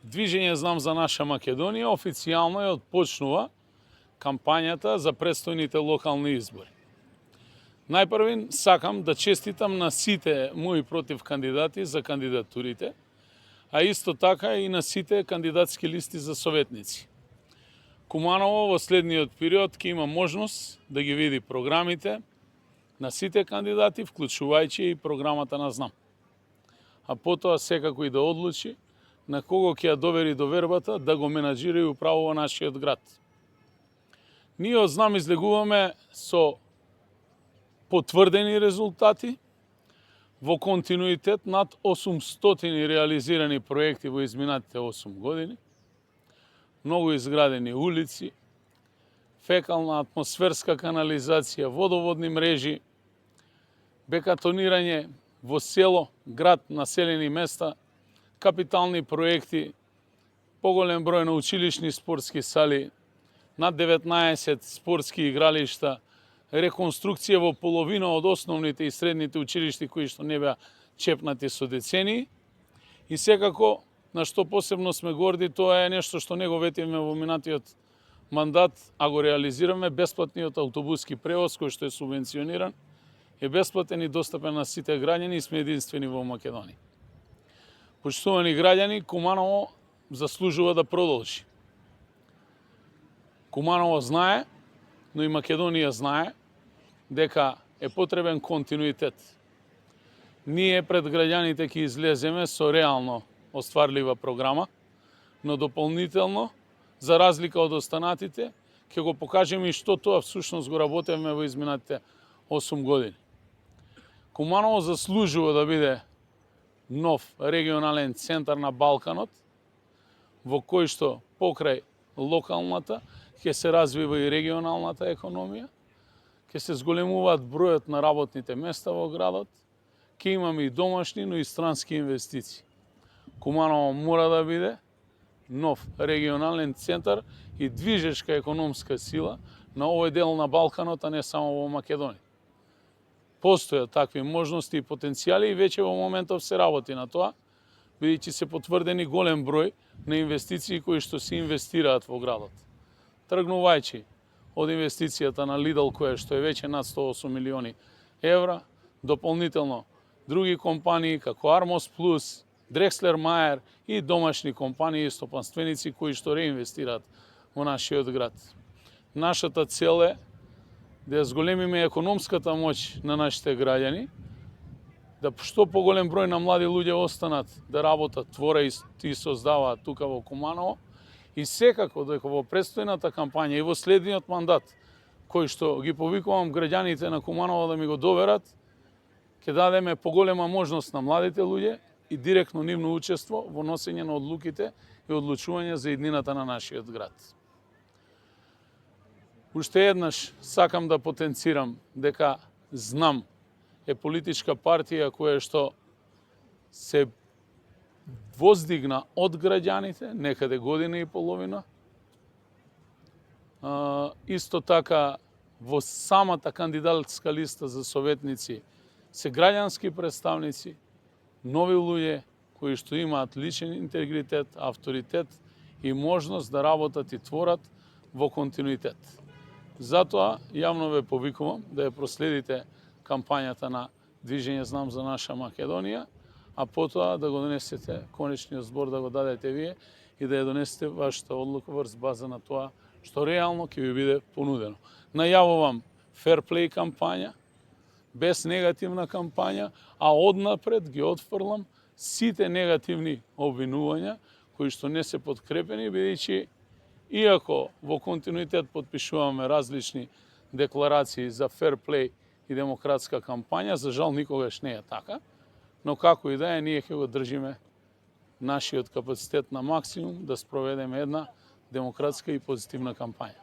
Движење Знам за наша Македонија официјално ја отпочнува кампањата за предстојните локални избори. Најпрвин сакам да честитам на сите мои против кандидати за кандидатурите, а исто така и на сите кандидатски листи за советници. Куманово во следниот период ќе има можност да ги види програмите на сите кандидати, вклучувајќи и програмата на Знам. А потоа секако и да одлучи на кого ќе ја довери довербата да го менаџира и управува нашиот град. Ние од Знам излегуваме со потврдени резултати, во континуитет над 800 реализирани проекти во изминатите 8 години, многу изградени улици, фекална атмосферска канализација, водоводни мрежи, бекатонирање во село, град, населени места, капитални проекти, поголем број на училишни спортски сали, над 19 спортски игралишта, реконструкција во половина од основните и средните училишти кои што не беа чепнати со децении. И секако, на што посебно сме горди, тоа е нешто што не го ветивме во минатиот мандат, а го реализираме, бесплатниот автобуски превоз кој што е субвенциониран, е бесплатен и достапен на сите граѓани и сме единствени во Македонија. Почитувани граѓани, Куманово заслужува да продолжи. Куманово знае, но и Македонија знае дека е потребен континуитет. Ние пред граѓаните ќе излеземе со реално остварлива програма, но дополнително, за разлика од останатите, ќе го покажеме и што тоа всушност го работевме во изминатите 8 години. Куманово заслужува да биде нов регионален центар на Балканот, во кој што покрај локалната ќе се развива и регионалната економија, ќе се зголемуваат бројот на работните места во градот, ќе имаме и домашни, но и странски инвестиции. Куманово мора да биде нов регионален центар и движечка економска сила на овој дел на Балканот, а не само во Македонија. Постојат такви можности и потенцијали и веќе во моментов се работи на тоа, бидејќи се потврдени голем број на инвестиции кои што се инвестираат во градот. Тргнувајќи од инвестицијата на Lidl, која што е веќе над 108 милиони евра, дополнително други компании како Armos Plus, Drexler Meyer и домашни компании и стопанственици кои што реинвестираат во нашиот град. Нашата цел е да ја зголемиме економската моќ на нашите граѓани, да што поголем број на млади луѓе останат да работат, творат и создаваат тука во Куманово, и секако дека во предстојната кампања и во следниот мандат, кој што ги повикувам граѓаните на Куманово да ми го доверат, ќе дадеме поголема можност на младите луѓе и директно нивно учество во носење на одлуките и одлучување за иднината на нашиот град. Уште еднаш сакам да потенцирам дека Знам е политичка партија која што се воздигна од граѓаните некаде година и половина. Исто така во самата кандидатска листа за советници се граѓански представници, нови луѓе кои што имаат личен интегритет, авторитет и можност да работат и творат во континуитет. Затоа јавно ве повикувам да ја проследите кампањата на Движење Знам за наша Македонија, а потоа да го донесете конечниот збор, да го дадете вие и да ја донесете вашата одлука врз база на тоа што реално ќе ви биде понудено. Најавувам ферплей кампања, без негативна кампања, а однапред ги отфрлам сите негативни обвинувања кои што не се подкрепени, бидејќи иако во континуитет потпишуваме различни декларации за ферплей и демократска кампања, за жал никогаш не е така, но како и да е, ние ќе го држиме нашиот капацитет на максимум да спроведеме една демократска и позитивна кампања.